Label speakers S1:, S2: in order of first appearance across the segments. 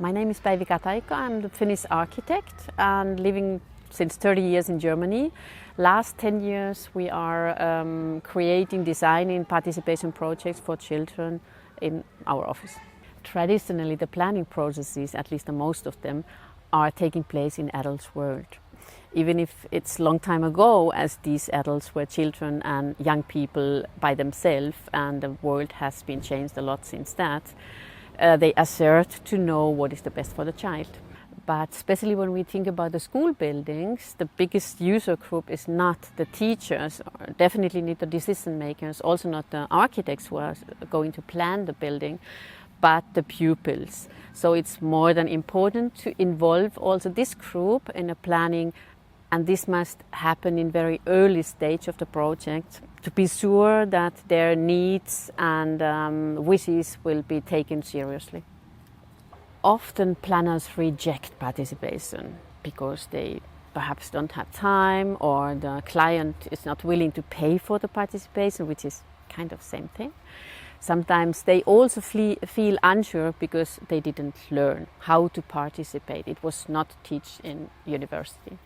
S1: My name is Participatory. I'm the Finnish architect and living since 30 years in Germany. Last 10 years we are creating, designing participation projects for children in our office. Traditionally the planning processes, at least the most of them, are taking place in adults' world. Even if it's a long time ago, as these adults were children and young people by themselves, and the world has been changed a lot since that, they assert to know what is the best for the child. But especially when we think about the school buildings, the biggest user group is not the teachers, or definitely not the decision makers, also not the architects who are going to plan the building, but the pupils. So it's more than important to involve also this group in the planning, and this must happen in very early stage of the project to be sure that their needs and wishes will be taken seriously. Often planners reject participation because they perhaps don't have time, or the client is not willing to pay for the participation, which is kind of same thing. Sometimes they also feel unsure because they didn't learn how to participate. It was not taught in university.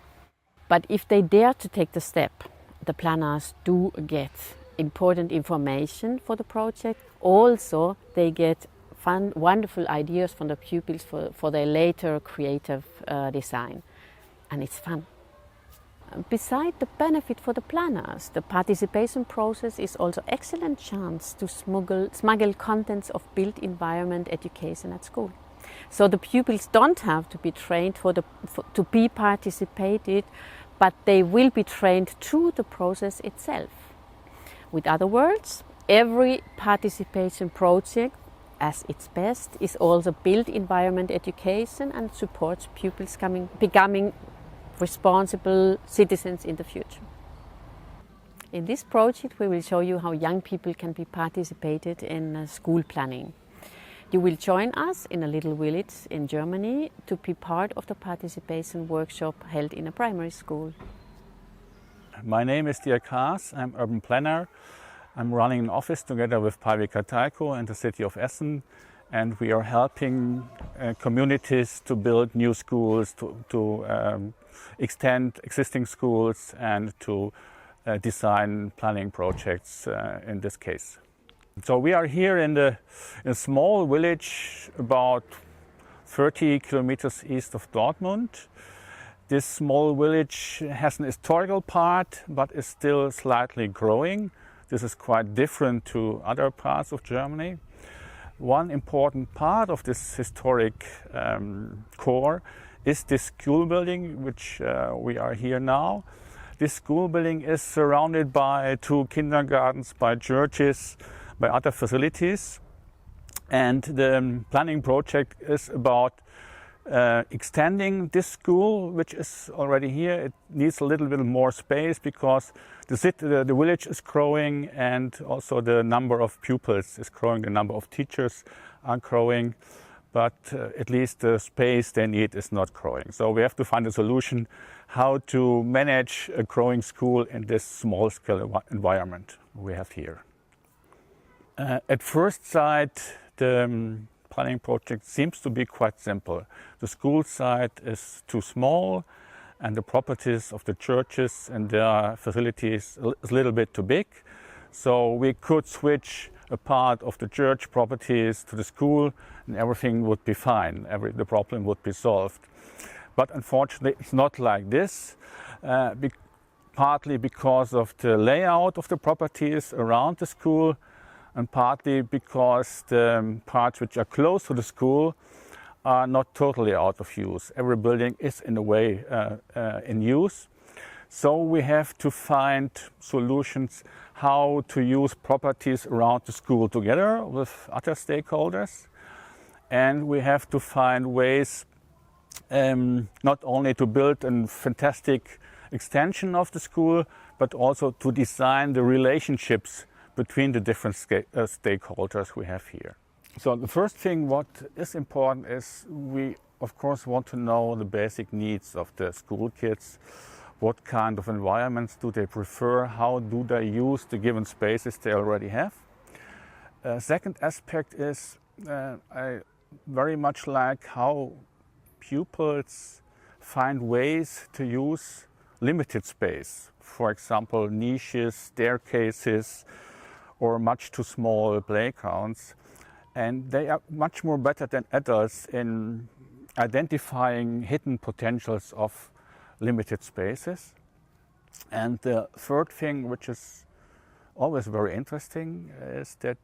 S1: But if they dare to take the step, the planners do get important information for the project. Also, they get fun, wonderful ideas from the pupils for their later creative design. And it's fun. Besides the benefit for the planners, the participation process is also an excellent chance to smuggle contents of built environment education at school. So the pupils don't have to be trained to be participated, but they will be trained through the process itself. With other words, every participation project as its best is also built environment education and supports pupils becoming responsible citizens in the future. In this project we will show you how young people can be participated in school planning. You will join us in a little village in Germany to be part of the participation workshop held in a primary school.
S2: My name is Dirk Haas. I'm urban planner. I'm running an office together with Participatory and the city of Essen, and we are helping communities to build new schools, to extend existing schools, and to design planning projects in this case. So we are here in a small village about 30 kilometers east of Dortmund. This small village has an historical part, but is still slightly growing. This is quite different to other parts of Germany. One important part of this historic core is this school building, which we are here now. This school building is surrounded by 2 kindergartens, by churches, by other facilities, and the planning project is about extending this school, which is already here. It needs a little bit more space because the village is growing, and also the number of pupils is growing, the number of teachers are growing, but at least the space they need is not growing. So we have to find a solution how to manage a growing school in this small scale environment we have here. At first sight, the planning project seems to be quite simple. The school site is too small, and the properties of the churches and their facilities is a little bit too big. So we could switch a part of the church properties to the school and everything would be fine. The problem would be solved. But unfortunately, it's not like this, partly because of the layout of the properties around the school, and partly because the parts which are close to the school are not totally out of use. Every building is in a way in use. So we have to find solutions how to use properties around the school together with other stakeholders. And we have to find ways not only to build a fantastic extension of the school, but also to design the relationships between the different stakeholders we have here. So the first thing what is important is we of course want to know the basic needs of the school kids. What kind of environments do they prefer? How do they use the given spaces they already have? Second aspect is I very much like how pupils find ways to use limited space. For example, niches, staircases, or much too small playgrounds. And they are much more better than adults in identifying hidden potentials of limited spaces. And the third thing, which is always very interesting, is that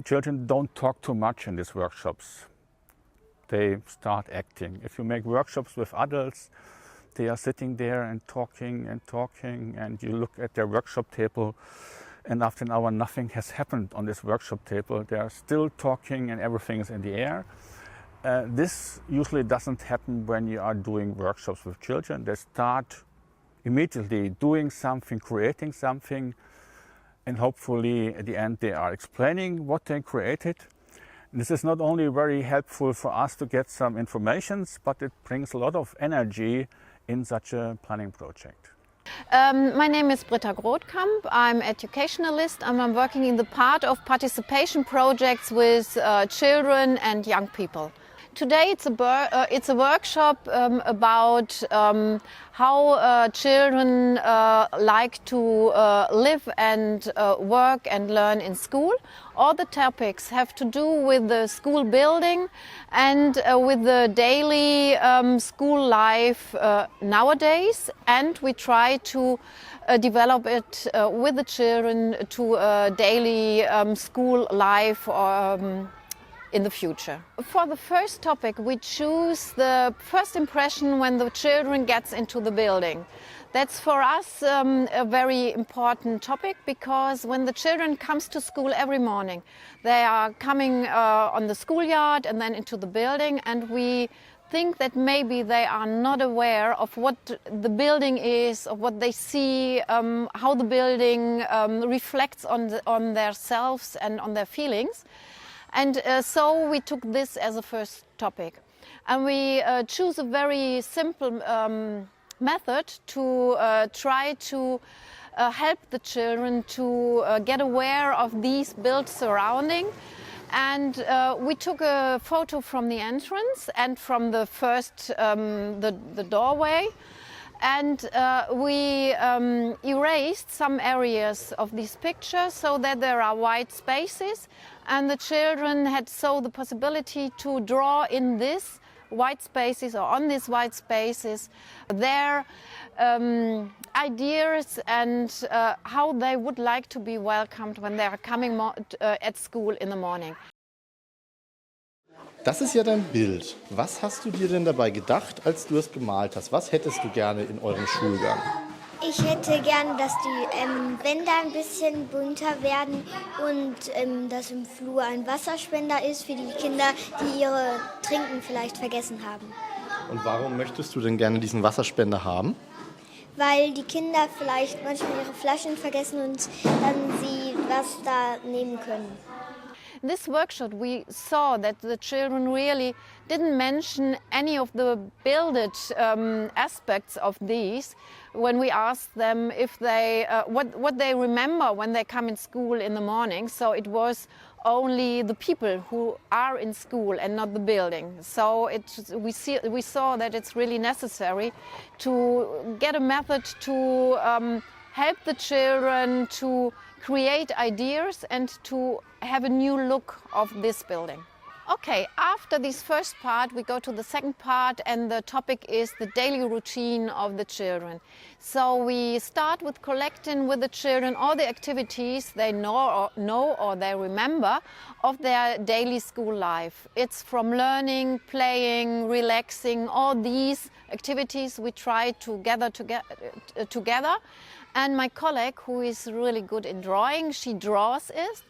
S2: children don't talk too much in these workshops. They start acting. If you make workshops with adults, they are sitting there and talking, and you look at their workshop table, and after an hour nothing has happened on this workshop table. They are still talking and everything is in the air. This usually doesn't happen when you are doing workshops with children. They start immediately doing something, creating something, and hopefully at the end they are explaining what they created. And this is not only very helpful for us to get some information, but it brings a lot of energy in such a planning project.
S3: My name is Britta Grothkamp. I'm an educationalist and I'm working in the part of participation projects with children and young people. Today it's a workshop about how children like to live and work and learn in school. All the topics have to do with the school building and with the daily school life nowadays, and we try to develop it with the children to a daily school life in the future. For the first topic, we choose the first impression when the children gets into the building. That's for us a very important topic, because when the children comes to school every morning, they are coming on the schoolyard and then into the building, and we think that maybe they are not aware of what the building is, of what they see, how the building reflects on themselves and on their feelings. And so we took this as a first topic. And we choose a very simple method to try to help the children to get aware of these built surrounding. And we took a photo from the entrance and from the first, the doorway. And we erased some areas of these pictures so that there are white spaces, and the children had so the possibility to draw in this white spaces, or on these white spaces, their ideas and how they would like to be welcomed when they are coming at school in the morning.
S4: Das ist ja dein Bild. Was hast du dir denn dabei gedacht, als du es gemalt hast? Was hättest du gerne in eurem Schulgang?
S5: Ich hätte gerne, dass die Wände ein bisschen bunter werden und dass im Flur ein Wasserspender ist für die Kinder, die ihre Trinken vielleicht vergessen haben.
S4: Und warum möchtest du denn gerne diesen Wasserspender haben?
S5: Weil die Kinder vielleicht manchmal ihre Flaschen vergessen und dann sie was da nehmen können.
S3: In this workshop we saw that the children really didn't mention any of the builded aspects of these when we asked them if they what they remember when they come in school in the morning. So it was only the people who are in school and not the building. So we saw that it's really necessary to get a method to help the children to create ideas and to have a new look of this building. Okay, after this first part we go to the second part, and the topic is the daily routine of the children. So we start with collecting with the children all the activities they know or they remember of their daily school life. It's from learning, playing, relaxing, all these activities we try to gather together. And my colleague, who is really good in drawing, she draws it.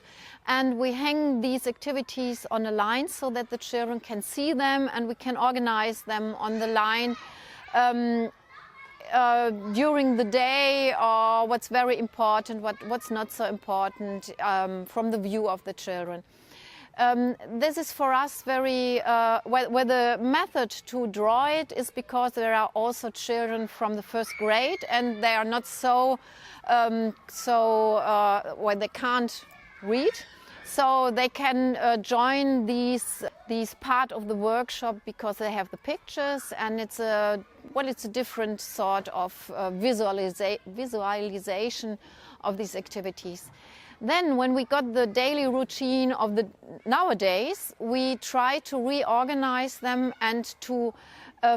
S3: And we hang these activities on a line so that the children can see them, and we can organize them on the line during the day, or what's very important, what's not so important from the view of the children. This is for us very, where the method to draw it is because there are also children from the first grade, and they are not so, where they can't read. So they can join these part of the workshop because they have the pictures, and it's a different sort of visualization of these activities. Then when we got the daily routine of the nowadays, we try to reorganize them and to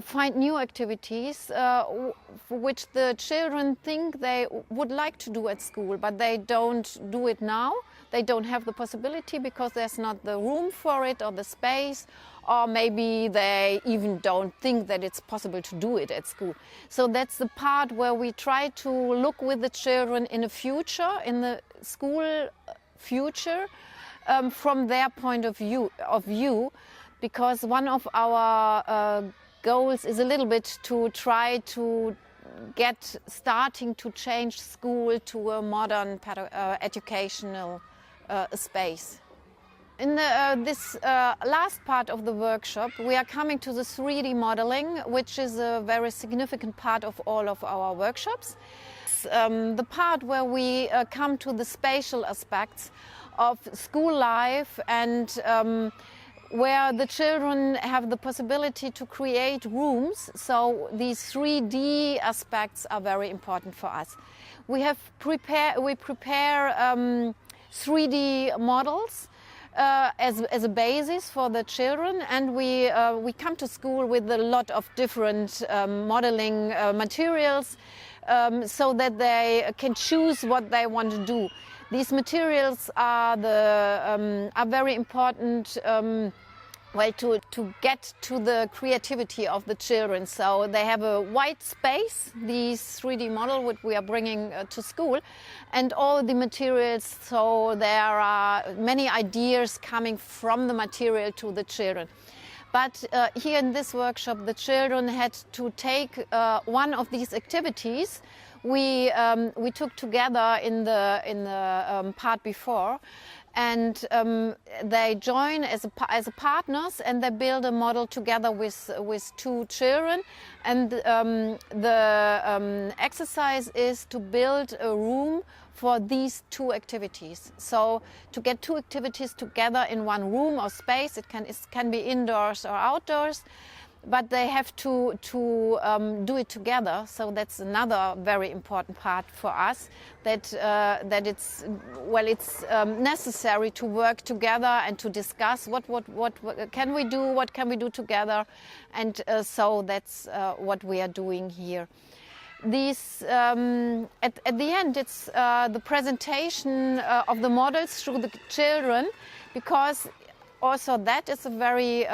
S3: find new activities for which the children think they would like to do at school, but they don't do it now. They don't have the possibility because there's not the room for it or the space, or maybe they even don't think that it's possible to do it at school. So that's the part where we try to look with the children in the future, in the school future, from their point of view, because one of our goals is a little bit to try to get starting to change school to a modern educational space. In this last part of the workshop, we are coming to the 3D modeling, which is a very significant part of all of our workshops. The part where we come to the spatial aspects of school life and where the children have the possibility to create rooms. So these 3D aspects are very important for us. We prepare 3D models as a basis for the children, and we come to school with a lot of different modeling materials so that they can choose what they want to do. These materials are very important to get to the creativity of the children. So they have a white space, these 3D model which we are bringing to school, and all the materials, so there are many ideas coming from the material to the children. But here in this workshop, the children had to take one of these activities we took together in the part before, and they join as partners, and they build a model together with two children. And the exercise is to build a room for these two activities. So to get two activities together in one room or space, it can be indoors or outdoors, but they have to do it together. So that's another very important part for us, that it's necessary to work together and to discuss what can we do together, and so that's what we are doing here. These at the end, it's the presentation of the models through the children, because also that is a very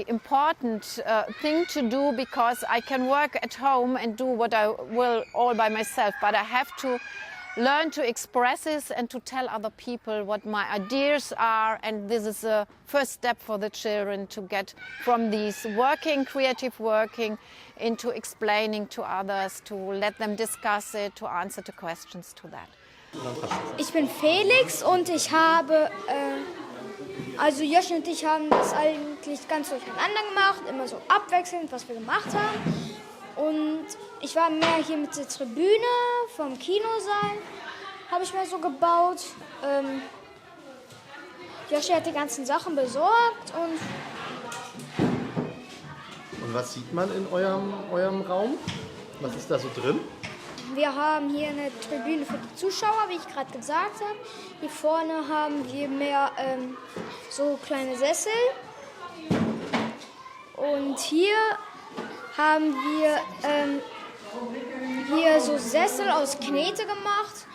S3: important thing to do, because I can work at home and do what I will all by myself, but I have to learn to express this and to tell other people what my ideas are, and this is a first step for the children to get from these creative working into explaining to others, to let them discuss it, to answer the questions to that.
S6: Ich bin Felix und ich habe, also Josh und ich haben das eigentlich ganz durcheinander gemacht, immer so abwechselnd, was wir gemacht haben. Und ich war mehr hier mit der Tribüne vom Kinosaal, habe ich mir so gebaut. Joshi hat die ganzen Sachen besorgt.
S4: Und was sieht man in eurem Raum? Was ist da so drin?
S6: Wir haben hier eine Tribüne für die Zuschauer, wie ich gerade gesagt habe. Hier vorne haben wir mehr so kleine Sessel. Und hier haben wir hier so Sessel aus Knete gemacht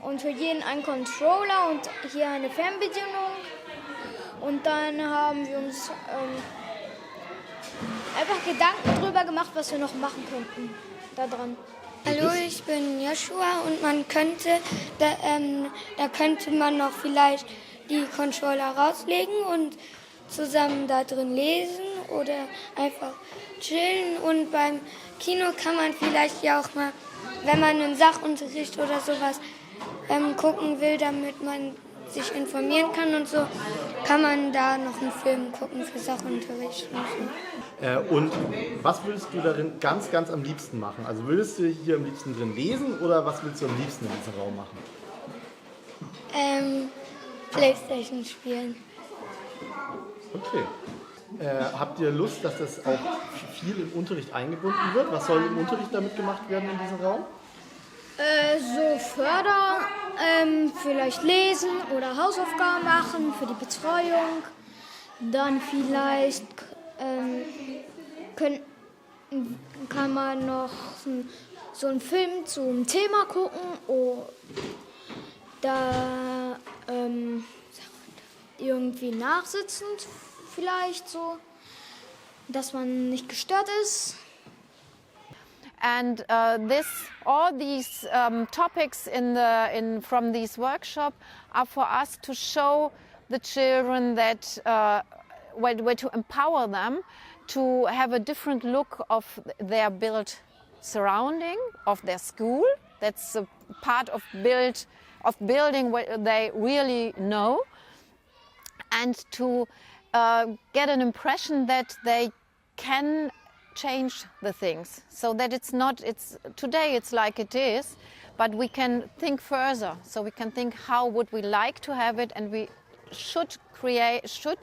S6: und für jeden einen Controller und hier eine Fernbedienung. Und dann haben wir uns einfach Gedanken drüber gemacht, was wir noch machen könnten da dran.
S7: Hallo, ich bin Joshua und da könnte man noch vielleicht die Controller rauslegen und zusammen da drin lesen oder einfach chillen. Und beim Kino kann man vielleicht ja auch mal, wenn man einen Sachunterricht oder sowas gucken will, damit man sich informieren kann und so, kann man da noch einen Film gucken für Sachunterricht und so.
S4: Und was würdest du darin ganz, ganz am liebsten machen? Also würdest du hier am liebsten drin lesen oder was willst du am liebsten in diesem Raum machen?
S7: Playstation spielen.
S4: Okay. Habt ihr Lust, dass das auch viel im Unterricht eingebunden wird? Was soll im Unterricht damit gemacht werden in diesem Raum?
S6: So fördern, vielleicht lesen oder Hausaufgaben machen für die Betreuung. Dann vielleicht kann man noch so einen Film zum Thema gucken oder irgendwie nachsitzend vielleicht so, dass man nicht gestört ist.
S3: And all these topics from this workshop are for us to show the children that way to empower them to have a different look of their built surrounding, of their school. That's a part of building what they really know, and to get an impression that they can change the things, so that today it's like it is, but we can think further. So we can think how would we like to have it, and we should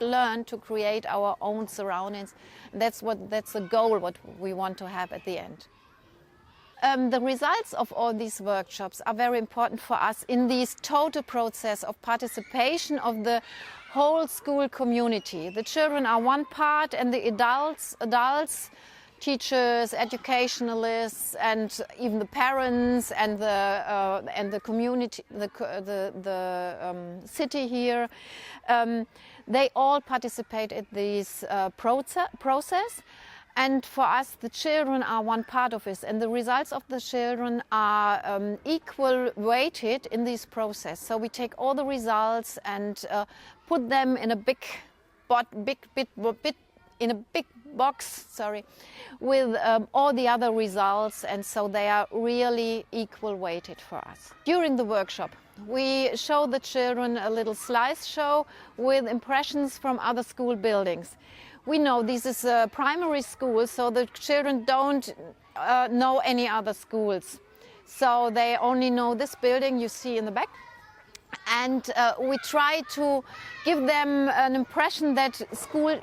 S3: learn to create our own surroundings. That's the goal what we want to have at the end. The results of all these workshops are very important for us in this total process of participation of the whole school community. The children are one part, and the adults, teachers, educationalists, and even the parents and the community, the city here, they all participate in this process. And for us, the children are one part of it, and the results of the children are equal weighted in this process. So we take all the results and put them in a big box, with all the other results, and so they are really equal weighted for us. During the workshop, we show the children a little slideshow with impressions from other school buildings. We know this is a primary school, so the children don't know any other schools. So they only know this building you see in the back. And we try to give them an impression that school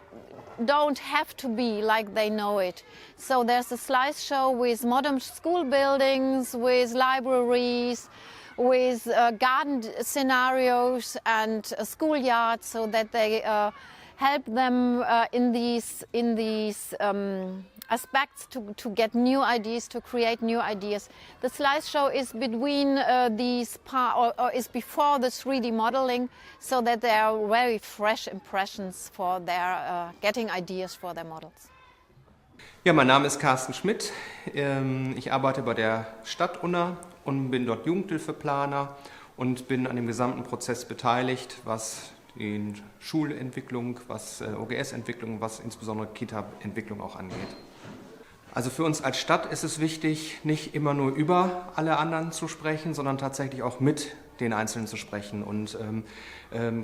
S3: don't have to be like they know it. So there's a slideshow with modern school buildings, with libraries, with garden scenarios and schoolyards, so that they help them in these aspects to get new ideas, to create new ideas. The slideshow is between or is before the 3D modeling, so that there are very fresh impressions for their getting ideas for their models.
S8: Ja, mein Name ist Carsten Schmidt. Ich arbeite bei der Stadt Unna und bin dort Jugendhilfeplaner und bin an dem gesamten Prozess beteiligt, was die Schulentwicklung, was OGS-Entwicklung, was insbesondere Kita-Entwicklung auch angeht. Also für uns als Stadt ist es wichtig, nicht immer nur über alle anderen zu sprechen, sondern tatsächlich auch mit den Einzelnen zu sprechen. Und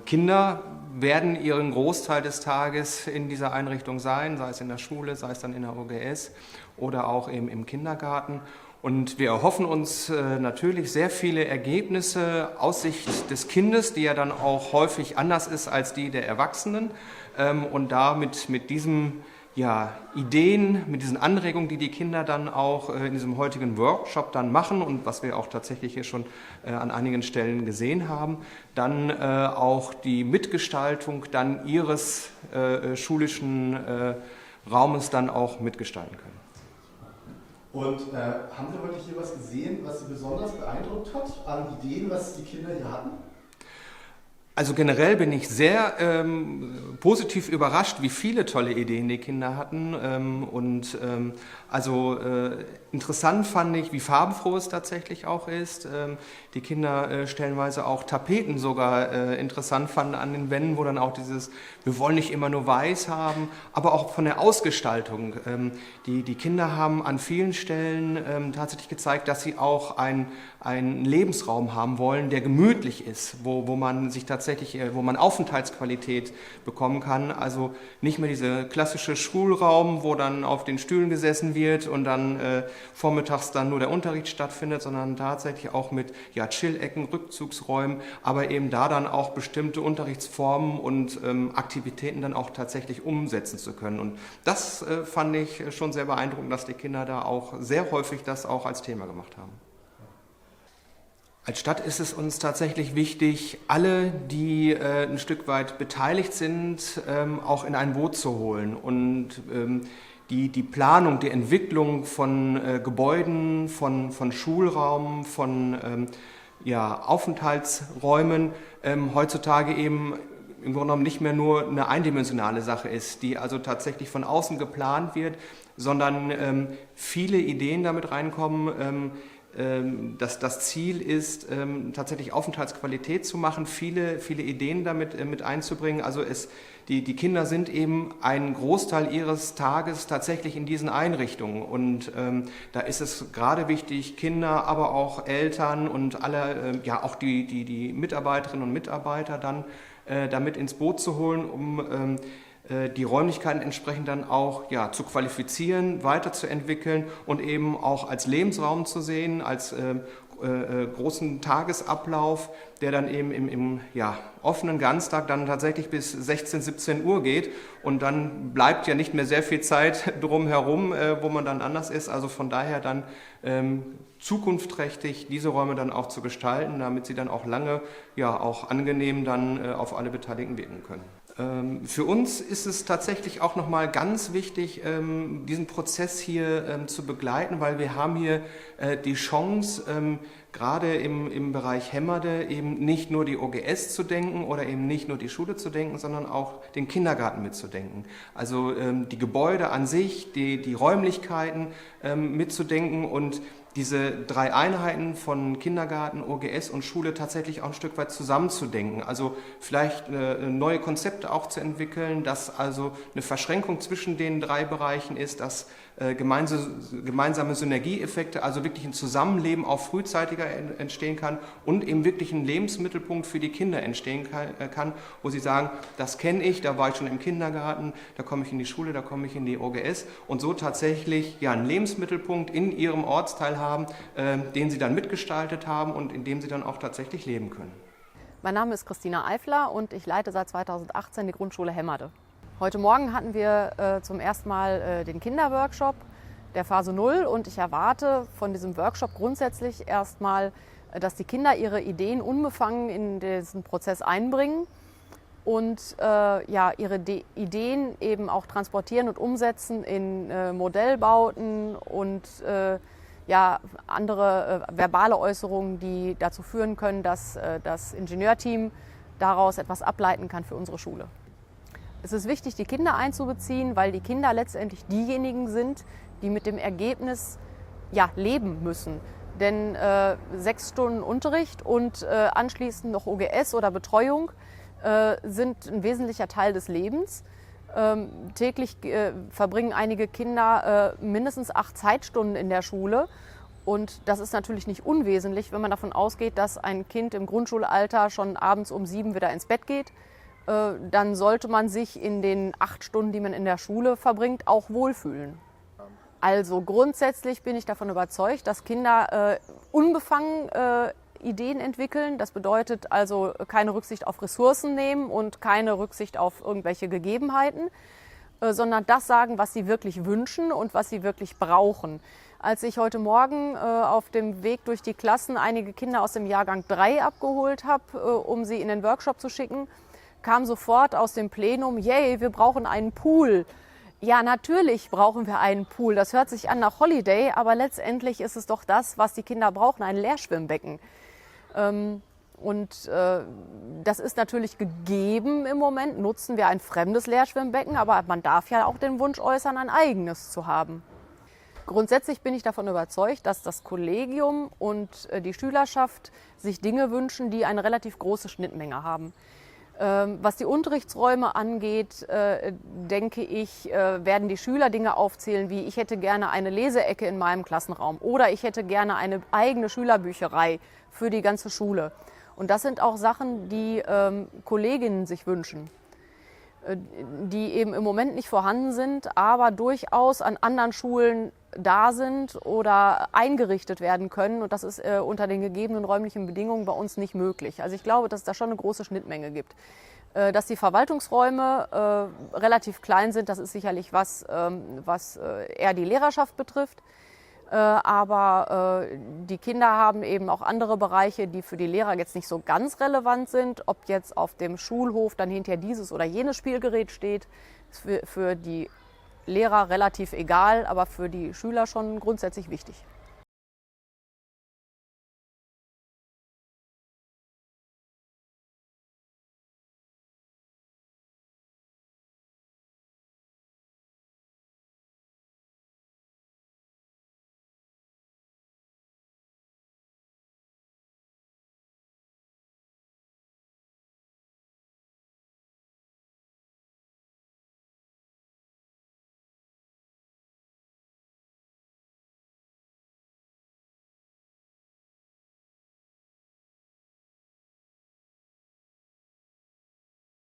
S8: Kinder werden ihren Großteil des Tages in dieser Einrichtung sein, sei es in der Schule, sei es dann in der OGS oder auch eben im Kindergarten. Und wir erhoffen uns natürlich sehr viele Ergebnisse aus Sicht des Kindes, die ja dann auch häufig anders ist als die der Erwachsenen. Und da mit diesen Ideen, mit diesen Anregungen, die die Kinder dann auch in diesem heutigen Workshop dann machen und was wir auch tatsächlich hier schon an einigen Stellen gesehen haben, dann auch die Mitgestaltung dann ihres schulischen Raumes dann auch mitgestalten können.
S4: Und haben Sie heute hier was gesehen, was Sie besonders beeindruckt hat an Ideen, was die Kinder hier hatten?
S8: Also generell bin ich sehr positiv überrascht, wie viele tolle Ideen die Kinder hatten. Interessant fand ich, wie farbenfroh es tatsächlich auch ist. Die Kinder stellenweise auch Tapeten sogar interessant fanden an den Wänden, wo dann auch dieses, wir wollen nicht immer nur weiß haben, aber auch von der Ausgestaltung. Die Kinder haben an vielen Stellen tatsächlich gezeigt, dass sie auch einen Lebensraum haben wollen, der gemütlich ist, wo man sich tatsächlich tatsächlich, wo man Aufenthaltsqualität bekommen kann. Also nicht mehr dieser klassische Schulraum, wo dann auf den Stühlen gesessen wird und dann vormittags dann nur der Unterricht stattfindet, sondern tatsächlich auch mit Chill-Ecken, Rückzugsräumen, aber eben da dann auch bestimmte Unterrichtsformen und Aktivitäten dann auch tatsächlich umsetzen zu können. Und das fand ich schon sehr beeindruckend, dass die Kinder da auch sehr häufig das auch als Thema gemacht haben. Als Stadt ist es uns tatsächlich wichtig, alle, die ein Stück weit beteiligt sind, auch in ein Boot zu holen und die Planung, die Entwicklung von Gebäuden, von Schulraum, von Aufenthaltsräumen heutzutage eben im Grunde genommen nicht mehr nur eine eindimensionale Sache ist, die also tatsächlich von außen geplant wird, sondern viele Ideen damit reinkommen. Das Ziel ist, tatsächlich Aufenthaltsqualität zu machen, viele Ideen damit mit einzubringen. Also die Kinder sind eben ein Großteil ihres Tages tatsächlich in diesen Einrichtungen. Und da ist es gerade wichtig, Kinder, aber auch Eltern und alle, auch die Mitarbeiterinnen und Mitarbeiter dann damit ins Boot zu holen, um die Räumlichkeiten entsprechend dann auch zu qualifizieren, weiterzuentwickeln und eben auch als Lebensraum zu sehen, als großen Tagesablauf, der dann eben im offenen Ganztag dann tatsächlich bis 16, 17 Uhr geht und dann bleibt ja nicht mehr sehr viel Zeit drumherum, wo man dann anders ist. Also von daher dann zukunftsträchtig diese Räume dann auch zu gestalten, damit sie dann auch lange, auch angenehm dann auf alle Beteiligten wirken können. Für uns ist es tatsächlich auch nochmal ganz wichtig, diesen Prozess hier zu begleiten, weil wir haben hier die Chance, gerade im Bereich Hemmerde eben nicht nur die OGS zu denken oder eben nicht nur die Schule zu denken, sondern auch den Kindergarten mitzudenken. Also die Gebäude an sich, die Räumlichkeiten mitzudenken und diese 3 Einheiten von Kindergarten, OGS und Schule tatsächlich auch ein Stück weit zusammenzudenken. Also vielleicht neue Konzepte auch zu entwickeln, dass also eine Verschränkung zwischen den 3 Bereichen ist, dass gemeinsame Synergieeffekte, also wirklich ein Zusammenleben auch frühzeitiger entstehen kann und eben wirklich ein Lebensmittelpunkt für die Kinder entstehen kann, wo sie sagen, das kenne ich, da war ich schon im Kindergarten, da komme ich in die Schule, da komme ich in die OGS und so tatsächlich einen Lebensmittelpunkt in ihrem Ortsteil haben, den sie dann mitgestaltet haben und in dem sie dann auch tatsächlich leben können.
S9: Mein Name ist Christina Eifler und ich leite seit 2018 die Grundschule Hemmerde. Heute Morgen hatten wir zum ersten Mal den Kinderworkshop der Phase 0 und ich erwarte von diesem Workshop grundsätzlich erstmal, dass die Kinder ihre Ideen unbefangen in diesen Prozess einbringen und ihre Ideen eben auch transportieren und umsetzen in Modellbauten und andere verbale Äußerungen, die dazu führen können, dass das Ingenieurteam daraus etwas ableiten kann für unsere Schule. Es ist wichtig, die Kinder einzubeziehen, weil die Kinder letztendlich diejenigen sind, die mit dem Ergebnis leben müssen. Denn 6 Stunden Unterricht und anschließend noch OGS oder Betreuung sind ein wesentlicher Teil des Lebens. Täglich verbringen einige Kinder mindestens 8 Zeitstunden in der Schule. Und das ist natürlich nicht unwesentlich, wenn man davon ausgeht, dass ein Kind im Grundschulalter schon abends um 7 wieder ins Bett geht. Dann sollte man sich in den 8 Stunden, die man in der Schule verbringt, auch wohlfühlen. Also grundsätzlich bin ich davon überzeugt, dass Kinder unbefangen Ideen entwickeln. Das bedeutet also keine Rücksicht auf Ressourcen nehmen und keine Rücksicht auf irgendwelche Gegebenheiten, sondern das sagen, was sie wirklich wünschen und was sie wirklich brauchen. Als ich heute Morgen auf dem Weg durch die Klassen einige Kinder aus dem Jahrgang 3 abgeholt habe, um sie in den Workshop zu schicken, kam sofort aus dem Plenum, yay, wir brauchen einen Pool. Ja, natürlich brauchen wir einen Pool. Das hört sich an nach Holiday, aber letztendlich ist es doch das, was die Kinder brauchen, ein Leerschwimmbecken. Das ist natürlich gegeben im Moment, nutzen wir ein fremdes Leerschwimmbecken, aber man darf ja auch den Wunsch äußern, ein eigenes zu haben. Grundsätzlich bin ich davon überzeugt, dass das Kollegium und die Schülerschaft sich Dinge wünschen, die eine relativ große Schnittmenge haben. Was die Unterrichtsräume angeht, denke ich, werden die Schüler Dinge aufzählen wie ich hätte gerne eine Leseecke in meinem Klassenraum oder ich hätte gerne eine eigene Schülerbücherei für die ganze Schule. Und das sind auch Sachen, die Kolleginnen sich wünschen, die eben im Moment nicht vorhanden sind, aber durchaus an anderen Schulen da sind oder eingerichtet werden können. Und das ist unter den gegebenen räumlichen Bedingungen bei uns nicht möglich. Also ich glaube, dass es da schon eine große Schnittmenge gibt. Dass die Verwaltungsräume relativ klein sind, das ist sicherlich was eher die Lehrerschaft betrifft. Aber die Kinder haben eben auch andere Bereiche, die für die Lehrer jetzt nicht so ganz relevant sind. Ob jetzt auf dem Schulhof dann hinterher dieses oder jenes Spielgerät steht, ist für die Lehrer relativ egal, aber für die Schüler schon grundsätzlich wichtig.